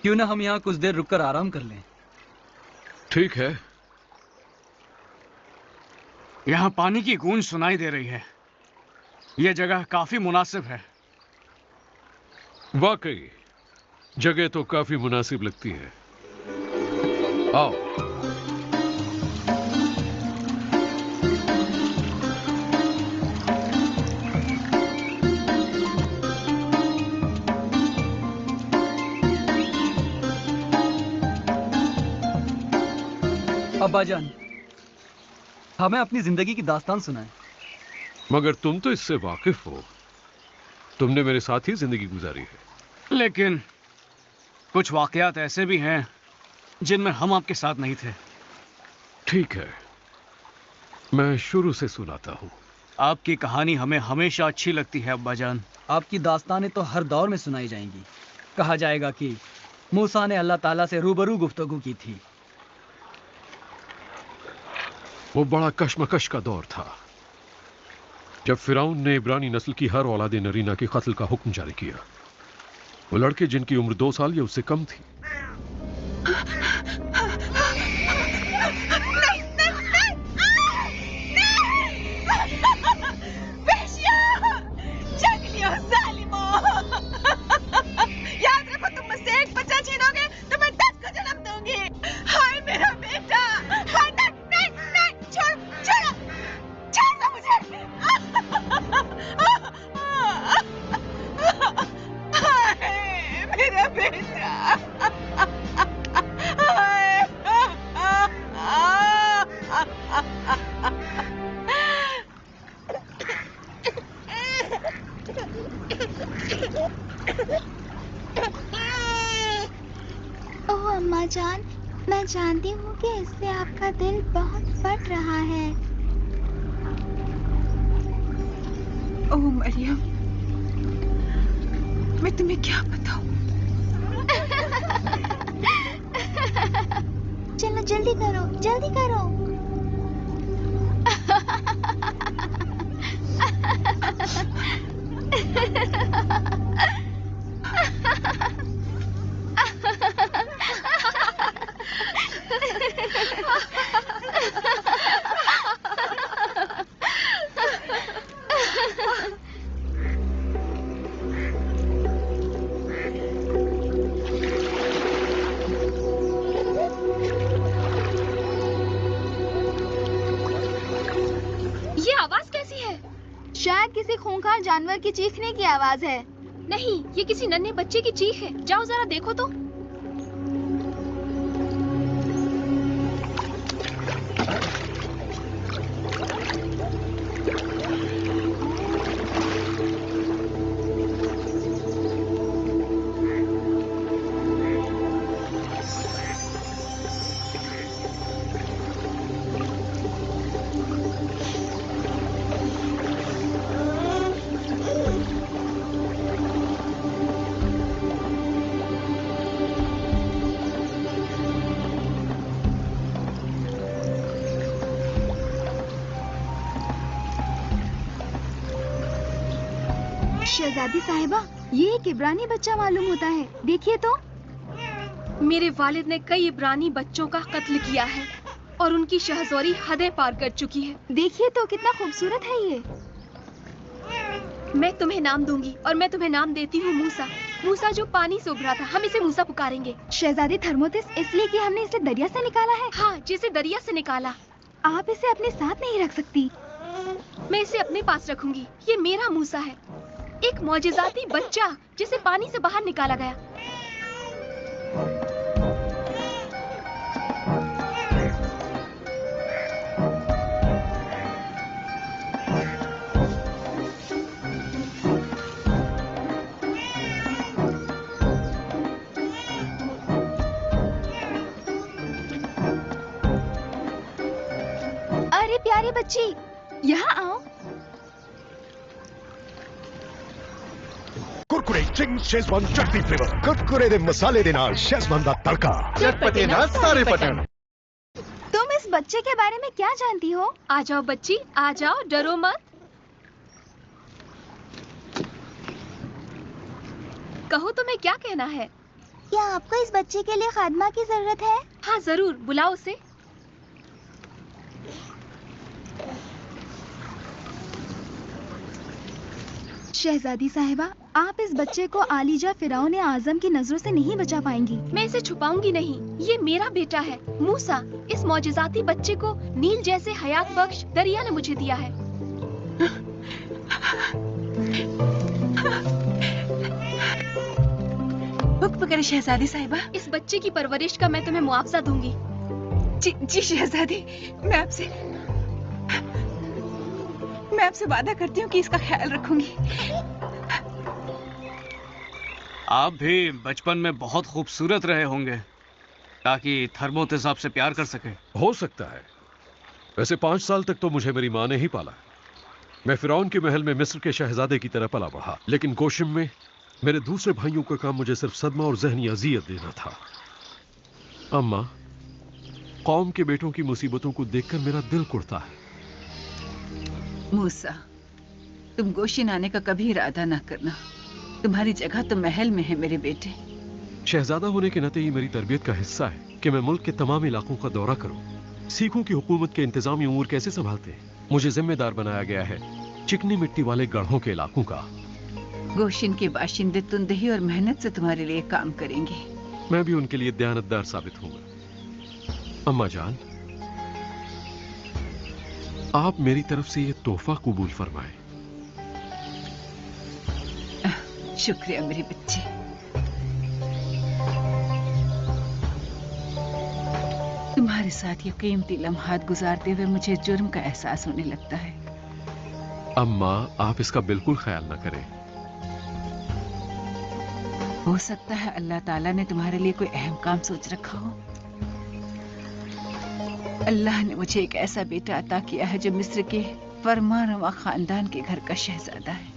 क्यों ना हम यहाँ कुछ देर रुककर आराम कर लें। ठीक है। यहाँ पानी की गूंज सुनाई दे रही है। यह जगह काफी मुनासिब है। वाकई जगह तो काफी मुनासिब लगती है। आओ। अब्बाजान, हमें अपनी जिंदगी की दास्तान सुनाएं। मगर तुम तो इससे वाकिफ हो। तुमने मेरे साथ ही जिंदगी गुजारी है। लेकिन कुछ वाकयात ऐसे भी हैं जिनमें हम आपके साथ नहीं थे। ठीक है, मैं शुरू से सुनाता हूं। आपकी कहानी हमें हमेशा अच्छी लगती है अब्बाजान। आपकी दास्तानें तो हर दौर में सुनाई जाएंगी। कहा जाएगा कि मूसा ने अल्लाह ताला से रूबरू गुफ्तगू की थी। वो बड़ा कश्मकश का दौर था जब फिरौन ने इब्रानी नस्ल की हर औलाद नरीना के कत्ल का हुक्म जारी किया। वो लड़के जिनकी उम्र 2 साल या उससे कम थी। याद रखो, तुम मुझसे एक बच्चा छीनोगे तो मैं 10 को जन्म दूंगी। हाय मेरा बेटा। हाय, नहीं, नहीं, छोड़, छोड़ो, छोड़ दो मुझे। हाय मेरा बेटा। हाय। ओह अम्मा जान, मैं जानती हूँ कि इससे आपका दिल बहुत फट रहा है। ओह मरियम, मैं तुम्हें क्या बताऊं? चलो जल्दी करो, जल्दी करो। ये आवाज कैसी है? शायद किसी खूंखार जानवर की चीखने की आवाज है। नहीं, ये किसी नन्हे बच्चे की चीख है। जाओ जरा देखो तो। शहजादी साहिबा, ये एक इब्रानी बच्चा मालूम होता है। देखिए तो। मेरे वालिद ने कई इब्रानी बच्चों का कत्ल किया है और उनकी शहज़ोरी हदें पार कर चुकी है। देखिए तो कितना खूबसूरत है ये। मैं तुम्हें नाम दूंगी और मैं तुम्हें नाम देती हूँ मूसा। मूसा जो पानी से उभरा था, हम इसे मूसा पुकारेंगे। शहजादी थर्मोतिस, इसलिए कि हमने इसे दरिया से निकाला है। हाँ, जैसे दरिया से निकाला। आप इसे अपने साथ नहीं रख सकती। मैं इसे अपने पास रखूंगी। ये मेरा मूसा है, एक मौजिज़ाती बच्चा जिसे पानी से बाहर निकाला गया। अरे प्यारी बच्ची, यहाँ आओ। कुरकुरे चिंग्स शेज़वान चटनी फ्लेवर, कुरकुरे दे मसाले दे नाल शेज़वान दा तड़का, चटपटे ना सारे पटन। तुम इस बच्चे के बारे में क्या जानती हो? आ जाओ बच्ची, आ जाओ, डरो मत। कहो तुम्हें क्या कहना है? क्या आपको इस बच्चे के लिए खादमा की जरूरत है? हाँ जरूर, बुलाओ उसे। शहजादी साहिबा, आप इस बच्चे को आलिजा फिरौन आजम की नजरों से नहीं बचा पाएंगी। मैं इसे छुपाऊंगी नहीं, ये मेरा बेटा है मूसा। इस मौजिजाती बच्चे को नील जैसे हयात बख्श दरिया ने मुझे दिया है। हुक्म करें शहजादी साहिबा। इस बच्चे की परवरिश का मैं तुम्हें मुआवजा दूंगी। जी शहजादी, मैं आपसे वादा करती हूँ कि इसका ख्याल रखूंगी। आप भी बचपन में बहुत खूबसूरत रहे होंगे ताकि थर्मोते साहब से प्यार कर सके। हो सकता है। वैसे 5 साल तक तो मुझे मेरी माँ ने ही पाला। मैं फिरौन के महल में मिस्र के शहजादे की तरह पला बढ़ा, लेकिन गोशिम में मेरे दूसरे भाइयों का काम मुझे सिर्फ सदमा और जहनी अजियत देना था। अम्मा, कौम के बेटों की मुसीबतों को देखकर मेरा दिल कुढ़ता है। मूसा, तुम गोशिन आने का कभी इरादा ना करना। तुम्हारी जगह तो महल में है मेरे बेटे। शहजादा होने के नाते ही मेरी तरबियत का हिस्सा है कि मैं मुल्क के तमाम इलाकों का दौरा करूं, सीखूं कि हुकूमत के इंतजामी उमूर कैसे संभालते हैं। मुझे जिम्मेदार बनाया गया है चिकनी मिट्टी वाले गढ़ों के इलाकों का। गोशिन के बाशिंदे तुंदही और मेहनत से तुम्हारे लिए काम करेंगे। मैं भी उनके लिए दयानतदार साबित होऊंगा। अम्मा जान, आप मेरी तरफ से ये तोहफा कबूल फरमाएं। शुक्रिया मेरी बच्ची। तुम्हारे साथ ये कीमती लम्हात गुजारते हुए मुझे जुर्म का एहसास होने लगता है। अम्मा, आप इसका बिल्कुल ख्याल न करें। हो सकता है अल्लाह ताला ने तुम्हारे लिए कोई अहम काम सोच रखा हो। अल्लाह ने मुझे एक ऐसा बेटा अता किया है जो मिस्र के फरमानरवा खानदान के घर का शहजादा है।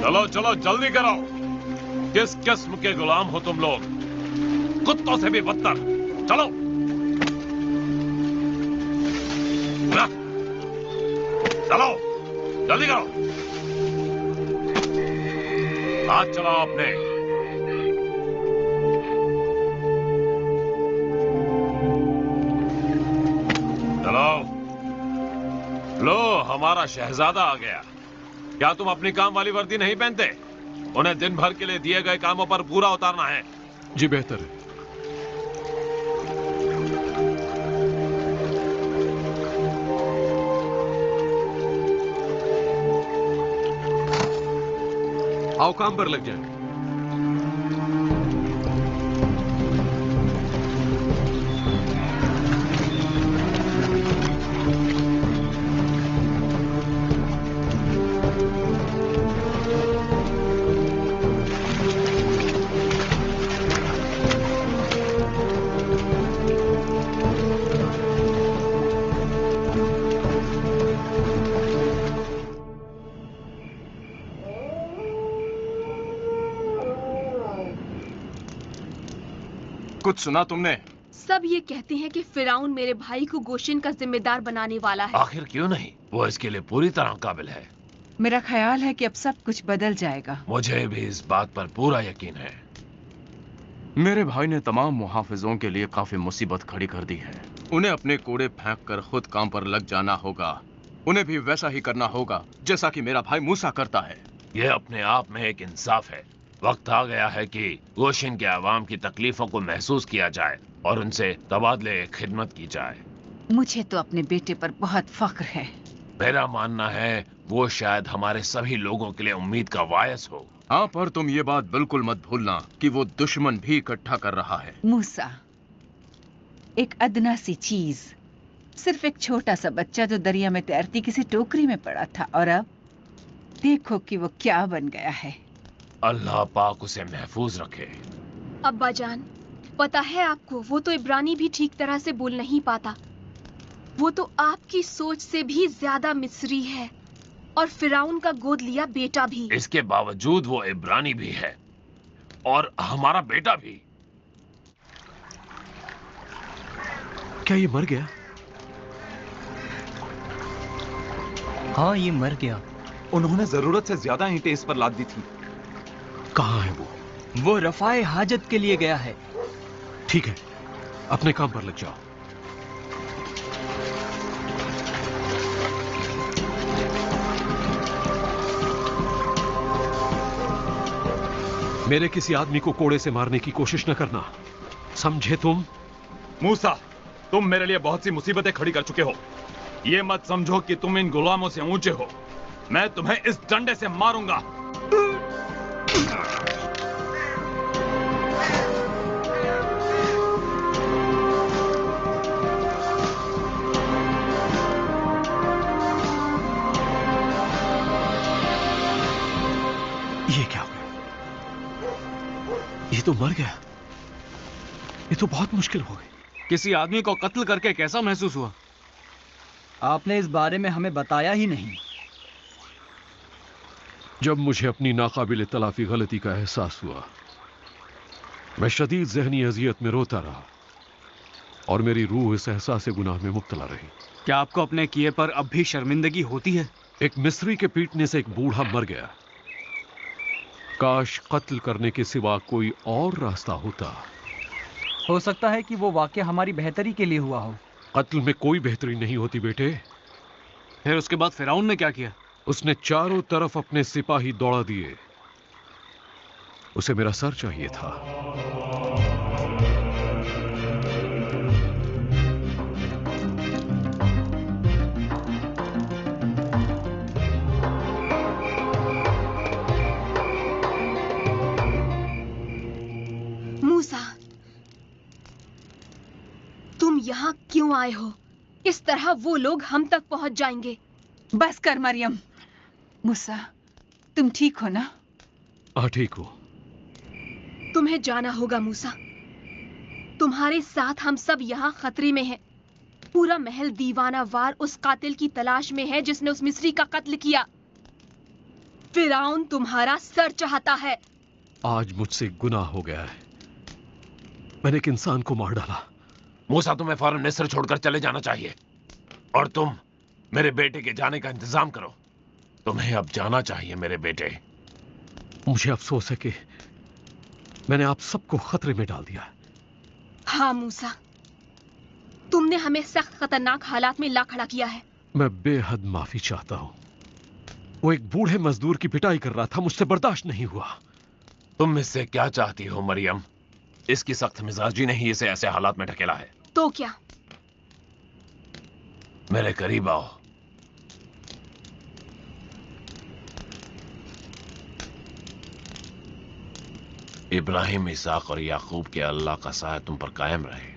चलो चलो जल्दी करो। किस किस्म के गुलाम हो तुम लोग? कुत्तों से भी बदतर। चलो चलो जल्दी करो। हाथ चलाओ अपने। चलो लो, हमारा शहजादा आ गया। क्या तुम अपनी काम वाली वर्दी नहीं पहनते? उन्हें दिन भर के लिए दिए गए कामों पर पूरा उतारना है। जी बेहतर है। आओ काम पर लग जाए। कुछ सुना तुमने? सब ये कहते हैं कि फिरौन मेरे भाई को गोशिन का जिम्मेदार बनाने वाला है। आखिर क्यों नहीं? वो इसके लिए पूरी तरह काबिल है। मेरा ख्याल है कि अब सब कुछ बदल जाएगा। मुझे भी इस बात पर पूरा यकीन है। मेरे भाई ने तमाम मुहाफिजों के लिए काफी मुसीबत खड़ी कर दी है। उन्हें अपने कूड़े फेंक कर खुद काम पर लग जाना होगा। उन्हें भी वैसा ही करना होगा जैसा कि मेरा भाई मूसा करता है। यह अपने आप में एक इंसाफ है। वक्त आ गया है कि गोशिन के अवाम की तकलीफों को महसूस किया जाए और उनसे तबादले खिदमत की जाए। मुझे तो अपने बेटे पर बहुत फख्र है। मेरा मानना है वो शायद हमारे सभी लोगों के लिए उम्मीद का वायस हो। हाँ, पर तुम ये बात बिल्कुल मत भूलना कि वो दुश्मन भी इकट्ठा कर रहा है। मूसा, एक अदना सी चीज, सिर्फ एक छोटा सा बच्चा जो दरिया में तैरती किसी टोकरी में पड़ा था, और अब देखो कि वो क्या बन गया है। अल्लाह पाक उसे महफूज रखे। अब्बा जान, पता है आपको, वो तो इब्रानी भी ठीक तरह से बोल नहीं पाता। वो तो आपकी सोच से भी ज्यादा मिस्री है, और फिराउन का गोद लिया बेटा भी। इसके बावजूद वो इब्रानी भी है और हमारा बेटा भी। क्या ये मर गया? हाँ, ये मर गया। उन्होंने जरूरत से ज्यादा ईंटें इस पर लाद दी थी। कहाँ है वो रफाए हाजत के लिए गया है। ठीक है, अपने काम पर लग जाओ। मेरे किसी आदमी को कोड़े से मारने की कोशिश न करना, समझे तुम? मूसा, तुम मेरे लिए बहुत सी मुसीबतें खड़ी कर चुके हो। ये मत समझो कि तुम इन गुलामों से ऊंचे हो। मैं तुम्हें इस डंडे से मारूंगा। ये क्या हो गया? ये तो मर गया। ये तो बहुत मुश्किल हो गई। किसी आदमी को कत्ल करके कैसा महसूस हुआ? आपने इस बारे में हमें बताया ही नहीं। जब मुझे अपनी नाकाबिल तलाफी गलती का एहसास हुआ, मैं शदीद ज़हनी अजियत में रोता रहा और मेरी रूह इस एहसास गुनाह में मुब्तला रही। क्या आपको अपने किए पर अब भी शर्मिंदगी होती है? एक मिस्री के पीटने से एक बूढ़ा मर गया। काश कत्ल करने के सिवा कोई और रास्ता होता। हो सकता है कि वो वाकया हमारी बेहतरी के लिए हुआ हो। कत्ल में कोई बेहतरी नहीं होती बेटे। फिर उसके बाद फिरौन ने क्या किया? उसने चारों तरफ अपने सिपाही दौड़ा दिए। उसे मेरा सर चाहिए था। मूसा, तुम यहाँ क्यों आए हो? इस तरह वो लोग हम तक पहुंच जाएंगे। बस कर मरियम। मूसा, तुम ठीक हो ना? हाँ, ठीक हो। तुम्हें जाना होगा मूसा। तुम्हारे साथ हम सब यहाँ खतरे में हैं। पूरा महल दीवाना वार उस कातिल की तलाश में है जिसने उस मिस्री का कत्ल किया। फिरौन तुम्हारा सर चाहता है। आज मुझसे गुनाह हो गया है। मैंने एक इंसान को मार डाला। मूसा, तुम्हें फौरन मिस्र छोड़कर चले जाना चाहिए और तुम मेरे बेटे के जाने का इंतजाम करो। तुम्हें अब जाना चाहिए मेरे बेटे। मुझे अफसोस है कि मैंने आप सबको खतरे में डाल दिया। हाँ मूसा, तुमने हमें सख्त खतरनाक हालात में ला खड़ा किया है। मैं बेहद माफी चाहता हूं। वो एक बूढ़े मजदूर की पिटाई कर रहा था, मुझसे बर्दाश्त नहीं हुआ। तुम मुझसे क्या चाहती हो मरियम? इसकी सख्त मिजाजी ने ही इसे ऐसे हालात में ढकेला है। तो क्या? मेरे करीब आओ। इब्राहिम, इसाक और याकूब के अल्लाह का साया तुम पर कायम रहे।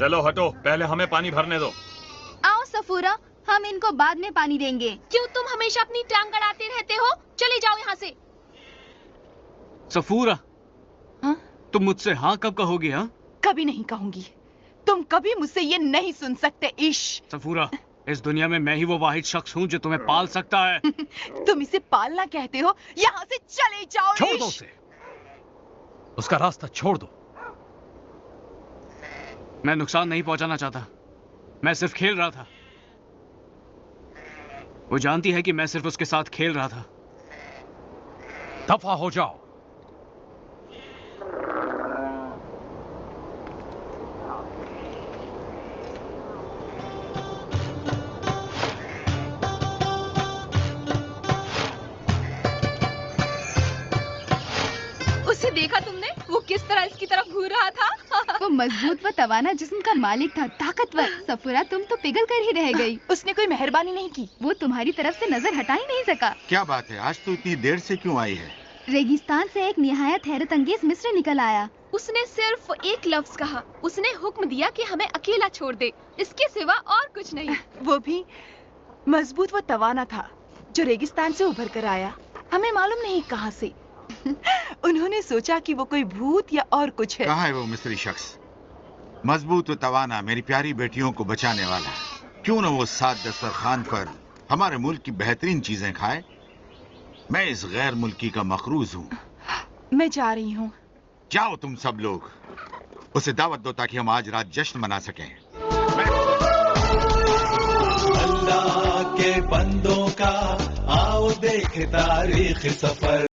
चलो हटो, पहले हमें पानी भरने दो। आओ सफूरा, हम इनको बाद में पानी देंगे। क्यों तुम हमेशा अपनी टांग अड़ाते रहते हो? चले जाओ यहाँ से। सफूरा, हाँ? तुम मुझसे हाँ कब कहोगी? हाँ, कभी नहीं कहूंगी। तुम कभी मुझसे ये नहीं सुन सकते इश। सफूरा, इस दुनिया में मैं ही वो वाहिद शख्स हूँ जो तुम्हें पाल सकता है। तुम इसे पालना कहते हो? यहाँ से चले जाओ छोड़ दो इश। उसे, उसका रास्ता छोड़ दो। मैं नुकसान नहीं पहुंचाना चाहता, मैं सिर्फ खेल रहा था। वो जानती है कि मैं सिर्फ उसके साथ खेल रहा था। दफा हो जाओ। उसे देखा तुमने? वो किस तरह इसकी तरफ घूर रहा था। वो मजबूत व तवाना जिस्म का मालिक था, ताकतवर। सफूरा, तुम तो पिघल कर ही रह गई। उसने कोई मेहरबानी नहीं की। वो तुम्हारी तरफ से नजर हटा ही नहीं सका। क्या बात है, आज तो इतनी देर से क्यों आई है? रेगिस्तान से एक निहायत हैरत अंगेज मिस्र निकल आया। उसने सिर्फ एक लफ्ज कहा। उसने हुक्म दिया कि हमें अकेला छोड़ दे, इसके सिवा और कुछ नहीं। वो भी मजबूत व तवाना था, जो रेगिस्तान से उभर कर आया, हमें मालूम नहीं कहाँ से। उन्होंने सोचा कि वो कोई भूत या और कुछ है। कहाँ है वो मिस्री शख्स, मजबूत व तवाना, मेरी प्यारी बेटियों को बचाने वाला? क्यों न वो सात दस्तरखान पर हमारे मुल्क की बेहतरीन चीजें खाए। मैं इस गैर मुल्की का मखरूज हूँ। मैं जा रही हूँ। जाओ तुम सब लोग, उसे दावत दो ताकि हम आज रात जश्न मना सकें। अल्लाह के बंदों का आओ देख तारीख सफर।